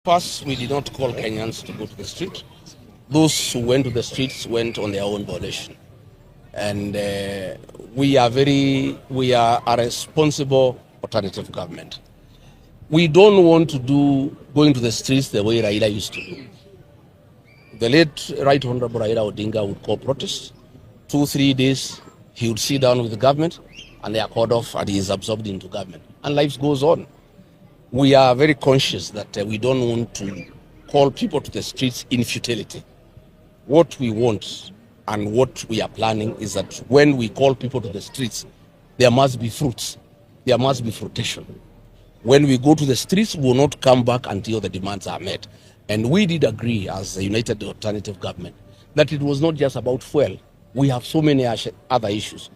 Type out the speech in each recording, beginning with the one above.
First, we did not call Kenyans to go to the street. Those who went to the streets went on their own volition. And we are a responsible alternative government. We don't want to do going to the streets the way Raila used to do. The late Right Honorable Raila Odinga would call protests. 2-3 days, he would sit down with the government and they are called off and he is absorbed into government. And life goes on. We are very conscious that we don't want to call people to the streets in futility. What we want and what we are planning is that when we call people to the streets, there must be fruits. There must be fruition. When we go to the streets, we will not come back until the demands are met. And we did agree as a united alternative government that it was not just about fuel. We have so many other issues.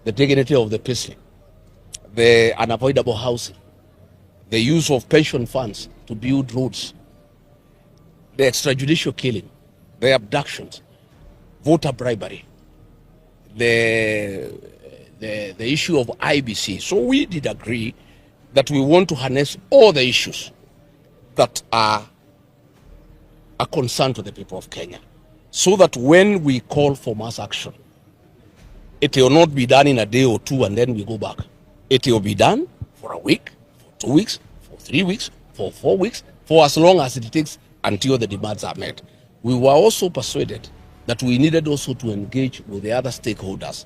The dignity of the person, the unavoidable housing, the use of pension funds to build roads, the extrajudicial killing, the abductions, voter bribery, the issue of IBC. So we did agree that we want to harness all the issues that are a concern to the people of Kenya, so that when we call for mass action, it will not be done in a day or two and then we go back. It will be done for a week, for 2 weeks, for 3 weeks, for 4 weeks, for as long as it takes until the demands are met. We were also persuaded that we needed also to engage with the other stakeholders,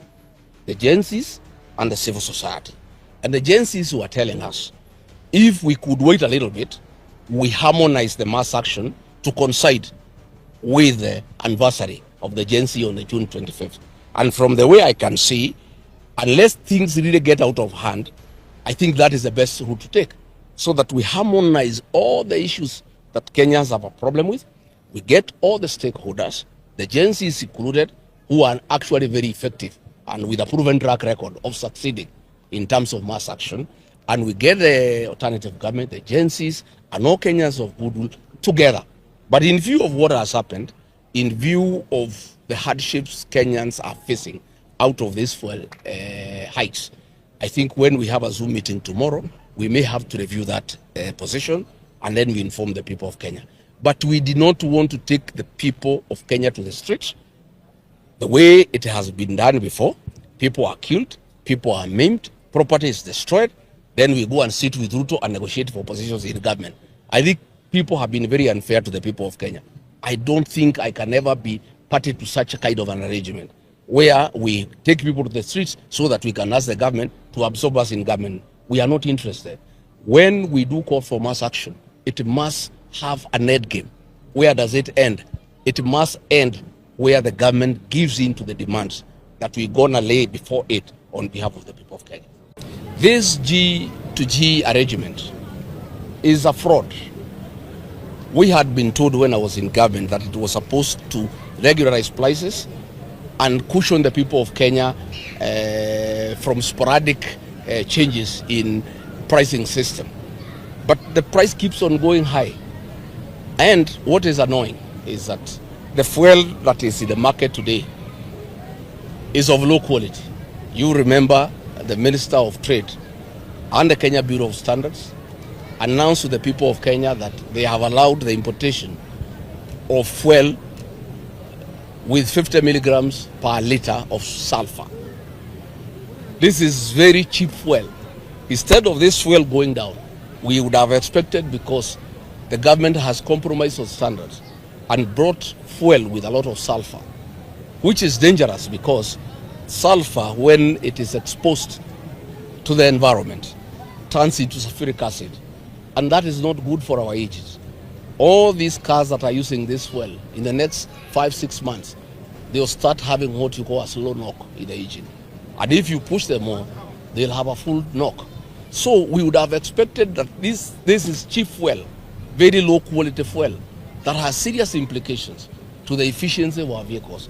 the agencies and the civil society. And the agencies were telling us, if we could wait a little bit, we harmonize the mass action to coincide with the anniversary of the agency on the June 25th. And from the way I can see, unless things really get out of hand, I think that is the best route to take, so that we harmonize all the issues that Kenyans have a problem with. We get all the stakeholders, the agencies included, who are actually very effective and with a proven track record of succeeding in terms of mass action. And we get the alternative government, the agencies, and all Kenyans of goodwill together. But in view of what has happened, in view of the hardships Kenyans are facing out of these fuel hikes, I think when we have a Zoom meeting tomorrow, we may have to review that position and then we inform the people of Kenya. But we did not want to take the people of Kenya to the streets the way it has been done before. People are killed, people are maimed, property is destroyed. Then we go and sit with Ruto and negotiate for positions in government. I think people have been very unfair to the people of Kenya. I don't think I can ever be party to such a kind of an arrangement where we take people to the streets so that we can ask the government to absorb us in government. We are not interested. When we do call for mass action, it must have an end game. Where does it end? It must end where the government gives in to the demands that we're gonna lay before it on behalf of the people of Kenya. This G to G arrangement is a fraud. We had been told when I was in government that it was supposed to regularize prices and cushion the people of Kenya from sporadic changes in pricing system. But the price keeps on going high. And what is annoying is that the fuel that is in the market today is of low quality. You remember the Minister of Trade and the Kenya Bureau of Standards announced to the people of Kenya that they have allowed the importation of fuel with 50 milligrams per liter of sulfur. This is very cheap fuel. Instead of this fuel going down, we would have expected, because the government has compromised on standards and brought fuel with a lot of sulfur, which is dangerous because sulfur, when it is exposed to the environment, turns into sulfuric acid. And that is not good for our ages. All these cars that are using this fuel, in the next 5-6 months, they'll start having what you call a slow knock in the engine. And if you push them more, they'll have a full knock. So we would have expected that this is cheap fuel, very low quality fuel, that has serious implications to the efficiency of our vehicles.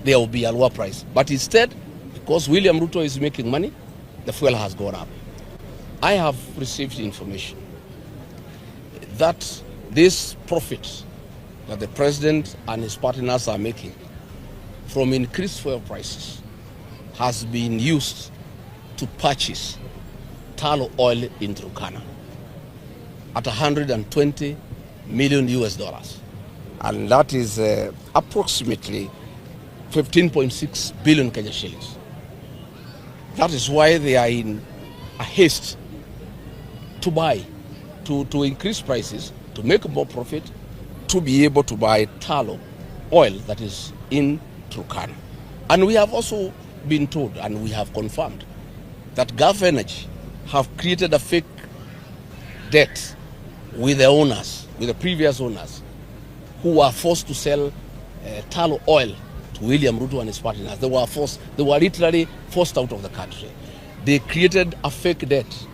There will be a lower price. But instead, because William Ruto is making money, the fuel has gone up. I have received information that this profit that the president and his partners are making from increased fuel prices has been used to purchase tallow oil in Turkana at $120 million US dollars. And that is approximately 15.6 billion Kenya shillings. That is why they are in a haste to buy, to increase prices, to make more profit, to be able to buy tallow oil that is in Turkana. And we have also been told, and we have confirmed, that Gulf Energy have created a fake debt with the owners, with the previous owners, who were forced to sell tallow oil to William Ruto and his partners. They were literally forced out of the country. They created a fake debt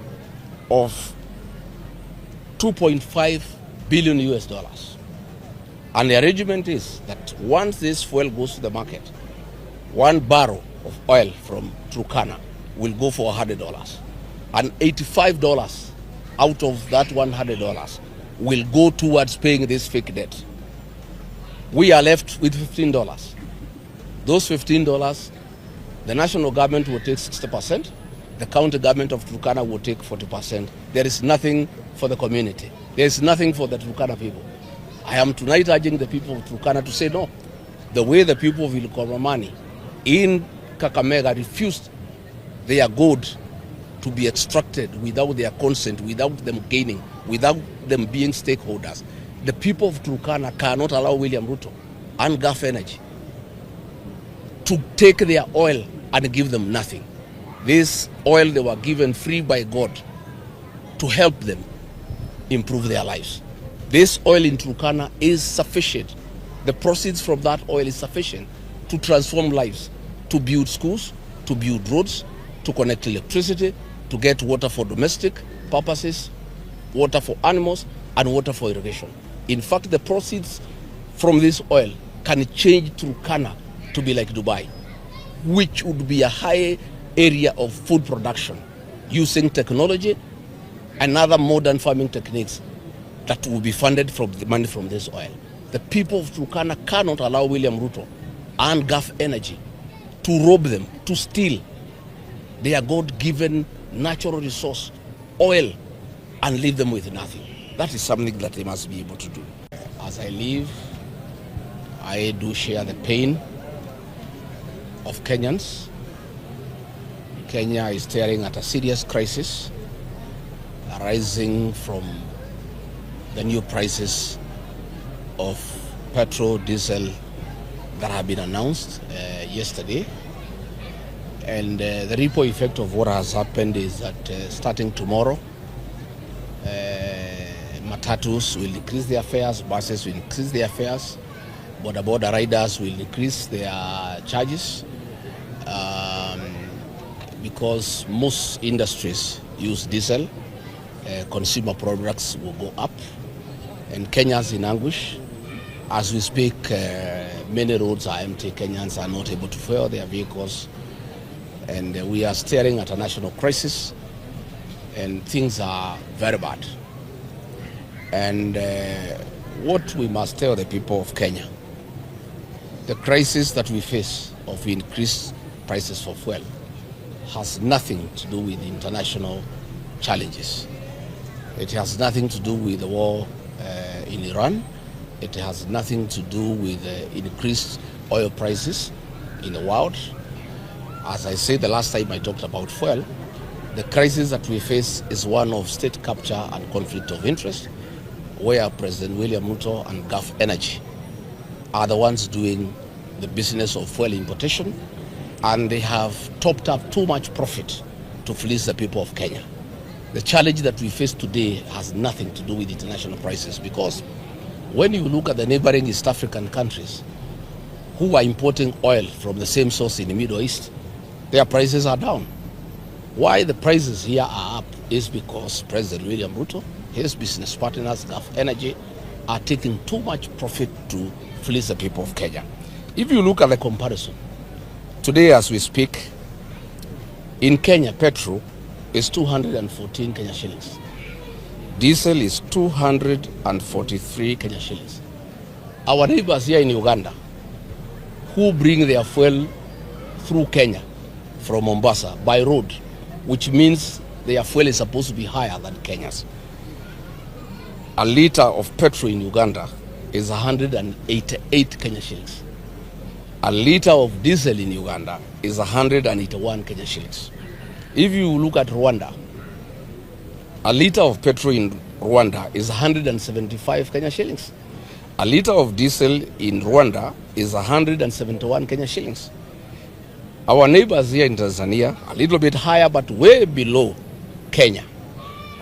of 2.5 billion US dollars. And the arrangement is that once this fuel goes to the market, 1 barrel of oil from Turkana will go for $100. And $85 out of that $100 will go towards paying this fake debt. We are left with $15. Those $15, the national government will take 60%, the county government of Turkana will take 40%. There is nothing for the community. There is nothing for the Turkana people. I am tonight urging the people of Turkana to say no. The way the people of Ilikoromani in Kakamega refused their gold to be extracted without their consent, without them gaining, without them being stakeholders. The people of Turkana cannot allow William Ruto and Gulf Energy to take their oil and give them nothing. This oil they were given free by God to help them improve their lives. This oil in Turkana is sufficient. The proceeds from that oil is sufficient to transform lives, to build schools, to build roads, to connect electricity, to get water for domestic purposes, water for animals, and water for irrigation. In fact, the proceeds from this oil can change Turkana to be like Dubai, which would be a high area of food production using technology and other modern farming techniques that will be funded from the money from this oil. The people of Turkana cannot allow William Ruto and Gulf Energy to rob them, to steal their God-given natural resource, oil, and leave them with nothing. That is something that they must be able to do. As I live, I do share the pain of Kenyans. Kenya is staring at a serious crisis arising from the new prices of petrol, diesel that have been announced yesterday. And the ripple effect of what has happened is that starting tomorrow, matatus will increase their fares, buses will increase their fares, border riders will increase their charges because most industries use diesel. Consumer products will go up, and Kenyans in anguish. As we speak, many roads are empty. Kenyans are not able to fuel their vehicles, and we are staring at a national crisis, and things are very bad. And what we must tell the people of Kenya, the crisis that we face of increased prices for fuel has nothing to do with international challenges. It has nothing to do with the war in Iran. It has nothing to do with increased oil prices in the world. As I said the last time I talked about fuel, the crisis that we face is one of state capture and conflict of interest, where President William Ruto and Gulf Energy are the ones doing the business of fuel importation, and they have topped up too much profit to fleece the people of Kenya. The challenge that we face today has nothing to do with international prices, because when you look at the neighboring East African countries who are importing oil from the same source in the Middle East, their prices are down. Why the prices here are up is because President William Ruto, his business partners, Gulf Energy, are taking too much profit to fleece the people of Kenya. If you look at the comparison, today as we speak, in Kenya, petrol is 214 Kenya shillings. Diesel is 243 Kenya shillings. Our neighbors here in Uganda, who bring their fuel through Kenya from Mombasa by road, which means their fuel is supposed to be higher than Kenya's. A liter of petrol in Uganda is 188 Kenya shillings. A liter of diesel in Uganda is 181 Kenya shillings. If you look at Rwanda, a liter of petrol in Rwanda is 175 Kenya shillings. A liter of diesel in Rwanda is 171 Kenya shillings. Our neighbors here in Tanzania, a little bit higher, but way below Kenya.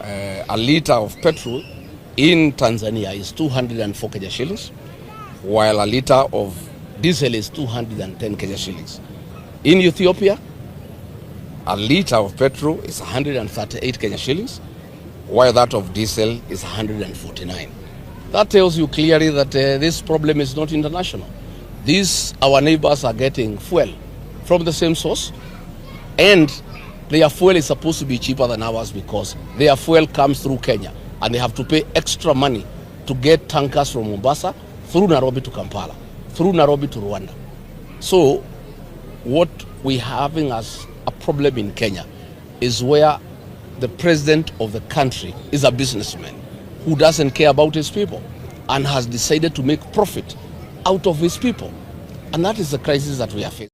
A liter of petrol in Tanzania is 204 Kenya shillings, while a liter of diesel is 210 Kenya shillings. In Ethiopia, a liter of petrol is 138 Kenya shillings, while that of diesel is 149. That tells you clearly that this problem is not international. Our neighbors are getting fuel from the same source, and their fuel is supposed to be cheaper than ours because their fuel comes through Kenya, and they have to pay extra money to get tankers from Mombasa through Nairobi to Kampala, through Nairobi to Rwanda. So what we're having as a problem in Kenya is where the president of the country is a businessman who doesn't care about his people and has decided to make profit out of his people. And that is the crisis that we are facing.